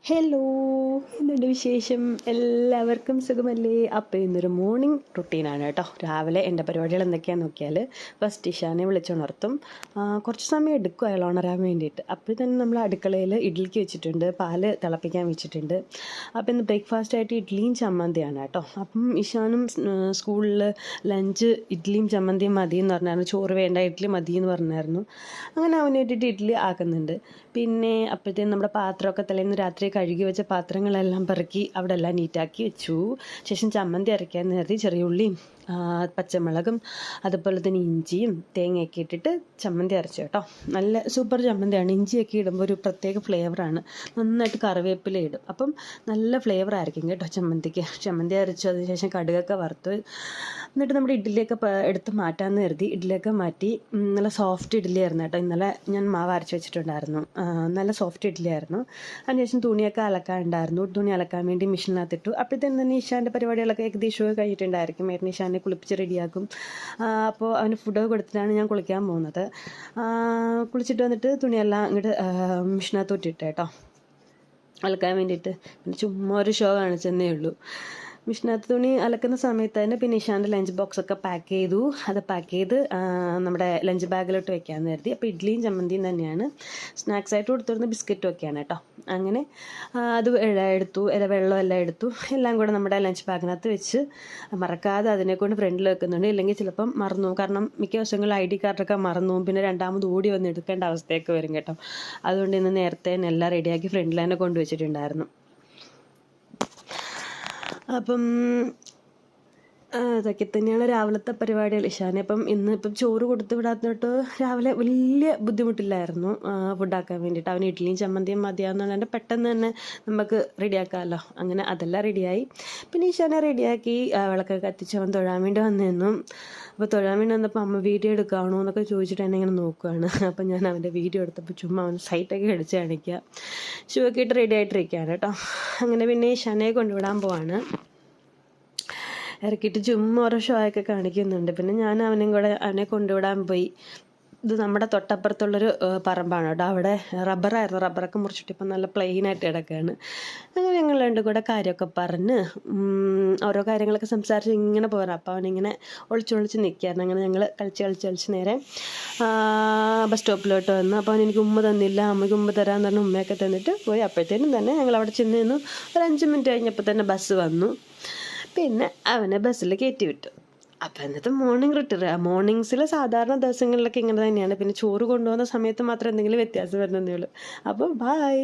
Hello, എന്തുണ്ട് വിശേഷം? എല്ലാവർക്കും സുഖമല്ലേ? അപ്പോൾ ഇന്നൊരു മോർണിംഗ് റുട്ടീനാണ് കേട്ടോ. രാവിലെ എൻ്റെ പരിപാടികൾ എന്തൊക്കെയാണെന്ന് നോക്കിയാൽ ഫസ്റ്റ് ഇഷാനെ വിളിച്ചുണർത്തും. കുറച്ച് സമയം എടുക്കും അയാൾ ഉണരാൻ വേണ്ടിയിട്ട്. അപ്പോൾ തന്നെ നമ്മൾ അടുക്കളയിൽ ഇഡ്ഡലിക്ക് വെച്ചിട്ടുണ്ട്, പാല് തിളപ്പിക്കാൻ വെച്ചിട്ടുണ്ട്. അപ്പോൾ ഇന്ന് ബ്രേക്ക്ഫാസ്റ്റായിട്ട് ഇഡ്ഡലിയും ചമ്മന്തിയാണ് കേട്ടോ. അപ്പം ഇഷാനും സ്കൂളിൽ ലഞ്ച് ഇഡ്ഡലിയും ചമ്മന്തിയും മതി എന്ന് പറഞ്ഞായിരുന്നു. ചോറ് വേണ്ട, ഇഡ്ഡലി മതി എന്ന് പറഞ്ഞായിരുന്നു. അങ്ങനെ അവന് വേണ്ടിയിട്ട് ഇഡ്ഡലി ആക്കുന്നുണ്ട്. പിന്നെ അപ്പോഴത്തേനും നമ്മുടെ പാത്രമൊക്കെ തലേന്ന് രാത്രി കഴുകി വെച്ച പാത്രങ്ങളെല്ലാം പെറുക്കി അവിടെ എല്ലാം നീറ്റാക്കി വെച്ചു. ശേഷം ചമ്മന്തി അരയ്ക്കാൻ നേരത്തെ ചെറിയ ഉള്ളിയും പച്ചമുളകും അതുപോലെ തന്നെ ഇഞ്ചിയും തേങ്ങയൊക്കെ ഇട്ടിട്ട് ചമ്മന്തി അരച്ചു കേട്ടോ. നല്ല സൂപ്പർ ചമ്മന്തിയാണ്. ഇഞ്ചിയൊക്കെ ഇടുമ്പോൾ ഒരു പ്രത്യേക ഫ്ലേവറാണ്. നന്നായിട്ട് കറിവേപ്പില ഇടും, അപ്പം നല്ല ഫ്ലേവർ ആയിരിക്കും കേട്ടോ ചമ്മന്തിക്ക്. ചമ്മന്തി അരച്ചു, അതിനുശേഷം കടുകൊക്കെ വറുത്ത് എന്നിട്ട് നമ്മുടെ ഇഡ്ഡലിയൊക്കെ എടുത്ത് മാറ്റാമെന്ന് കരുതി ഇഡ്ഡലിയൊക്കെ മാറ്റി. നല്ല സോഫ്റ്റ് ഇഡ്ഡലി ആയിരുന്നു കേട്ടോ. ഇന്നലെ ഞാൻ മാവ് അരച്ച് വെച്ചിട്ടുണ്ടായിരുന്നു. നല്ല സോഫ്റ്റ് ഇഡ്ഡലി ആയിരുന്നു. അതിനുശേഷം തുണിയൊക്കെ അലക്കാനുണ്ടായിരുന്നു. തുണി അലക്കാൻ വേണ്ടി മെഷീനകത്തിട്ടു. അപ്പോഴത്തേനും തന്നെ ഇഷാൻ്റെ പരിപാടികളൊക്കെ ഏകദേശമൊക്കെ കഴിഞ്ഞിട്ടുണ്ടായിരിക്കും. ഏട്ടൻ ഇഷാനെ കുളിപ്പിച്ച് റെഡിയാക്കും. അപ്പോൾ അവന് ഫുഡൊക്കെ കൊടുത്തിട്ടാണ് ഞാൻ കുളിക്കാൻ പോകുന്നത്. കുളിച്ചിട്ട് വന്നിട്ട് തുണിയെല്ലാം ഇങ്ങോട്ട് മെഷീനകത്ത് ഇട്ടിട്ട് കേട്ടോ അലക്കാൻ വേണ്ടിയിട്ട്. പിന്നെ ചുമ്മാ ഒരു ഷോ കാണിച്ചെന്നേ ഉള്ളൂ. മിഷീനകത്ത് തുണി അലക്കുന്ന സമയത്ത് തന്നെ പിന്നെ ഇഷാൻ്റെ ലഞ്ച് ബോക്സൊക്കെ പാക്ക് ചെയ്തു. അത് പാക്ക് ചെയ്ത് നമ്മുടെ ലഞ്ച് ബാഗിലോട്ട് വെക്കാമെന്ന് കരുതി. അപ്പോൾ ഇഡ്ഡലിയും ചമ്മന്തിയും തന്നെയാണ്. സ്നാക്സായിട്ട് കൊടുത്തിരുന്ന ബിസ്ക്കറ്റും ഒക്കെയാണ് കേട്ടോ. അങ്ങനെ അത് എടുത്തു, വെള്ളം എല്ലാം എടുത്തു. എല്ലാം കൂടെ നമ്മുടെ ലഞ്ച് ബാഗിനകത്ത് വെച്ച് മറക്കാതെ അതിനെക്കൊണ്ട് ഫ്രണ്ടിൽ വെക്കുന്നുണ്ട്. ഇല്ലെങ്കിൽ ചിലപ്പം മറന്നു. കാരണം മിക്ക ദിവസങ്ങളിൽ ID കാർഡൊക്കെ മറന്നു, പിന്നെ രണ്ടാമത് ഓടി വന്ന് എടുക്കേണ്ട അവസ്ഥയൊക്കെ വരും കേട്ടോ. അതുകൊണ്ട് ഇന്ന് നേരത്തെ തന്നെ എല്ലാം റെഡിയാക്കി ഫ്രണ്ടിൽ തന്നെ കൊണ്ടുവച്ചിട്ടുണ്ടായിരുന്നു. അപ്പം അതൊക്കെ തന്നെയാണ് രാവിലത്തെ പരിപാടികൾ. ഇഷാനെ ഇപ്പം ചോറ് കൊടുത്ത് വിടാത്തോട്ട് രാവിലെ വലിയ ബുദ്ധിമുട്ടില്ലായിരുന്നു ഫുഡാക്കാൻ വേണ്ടിയിട്ട്. അവന് ഇഡ്ഡലിയും ചമ്മന്തിയും മതിയാവുന്നതുകൊണ്ട് പെട്ടെന്ന് തന്നെ നമുക്ക് റെഡിയാക്കാമല്ലോ. അങ്ങനെ അതെല്ലാം റെഡിയായി. പിന്നെ ഇഷാനെ റെഡിയാക്കി വിളക്കൊക്കെ കത്തിച്ച് അവൻ തൊഴാൻ വേണ്ടി വന്നിരുന്നു. അപ്പോൾ തൊഴാൻ വേണ്ടി വന്നപ്പോൾ അമ്മ വീഡിയോ എടുക്കാണോ എന്നൊക്കെ ചോദിച്ചിട്ട് എന്നെ ഇങ്ങനെ നോക്കുകയാണ്. അപ്പം ഞാൻ അവൻ്റെ വീഡിയോ എടുത്തപ്പോൾ ചുമ്മാ അവൻ സൈറ്റൊക്കെ അടിച്ച് കാണിക്കുക. ഷൂ ഒക്കെ ഇട്ട് റെഡി ആയിട്ടിരിക്കുകയാണ് കേട്ടോ. അങ്ങനെ പിന്നെ ഇഷാനെ കൊണ്ടുവിടാൻ പോവാണ്. ഇറക്കിയിട്ട് ചുമ്മാ ഓരോ ഷോ ഒക്കെ കാണിക്കുന്നുണ്ട്. പിന്നെ ഞാൻ അവനെ കൊണ്ടുവിടാൻ പോയി. ഇത് നമ്മുടെ തൊട്ടപ്പുറത്തുള്ളൊരു പറമ്പാണ് കേട്ടോ. അവിടെ റബ്ബറായിരുന്നു. റബ്ബറൊക്കെ മുറിച്ചിട്ട് ഇപ്പം നല്ല പ്ലെയിനായിട്ട് കിടക്കുകയാണ്. അങ്ങനെ ഞങ്ങൾ രണ്ടും കൂടെ കാര്യമൊക്കെ പറഞ്ഞ് ഓരോ കാര്യങ്ങളൊക്കെ സംസാരിച്ച് ഇങ്ങനെ പോരാ. അപ്പോൾ അവനിങ്ങനെ ഒളിച്ചൊളിച്ച് നിൽക്കുകയായിരുന്നു. അങ്ങനെ ഞങ്ങൾ കളിച്ച് നേരെ ബസ് സ്റ്റോപ്പിലോട്ട് വന്നു. അപ്പോൾ അവൻ എനിക്ക് ഉമ്മ തന്നില്ല, അമ്മയ്ക്ക് ഉമ്മ തരാമെന്ന് പറഞ്ഞ് ഉമ്മയൊക്കെ തന്നിട്ട് പോയി. അപ്പോഴത്തേനും തന്നെ ഞങ്ങൾ അവിടെ ചെന്ന് നിന്നു. ഒരു 5 മിനിറ്റ് കഴിഞ്ഞപ്പോൾ തന്നെ ബസ് വന്നു. പിന്നെ അവനെ ബസ്സിൽ കയറ്റി വിട്ടു. അപ്പം ഇന്നത്തെ മോർണിംഗ്സിൽ സാധാരണ ദിവസങ്ങളിലൊക്കെ ഇങ്ങനെ തന്നെയാണ്. പിന്നെ ചോറ് കൊണ്ടുപോകുന്ന സമയത്ത് മാത്രം എന്തെങ്കിലും വ്യത്യാസം വരുന്നതേ ഉള്ളൂ. അപ്പോൾ ബായ്.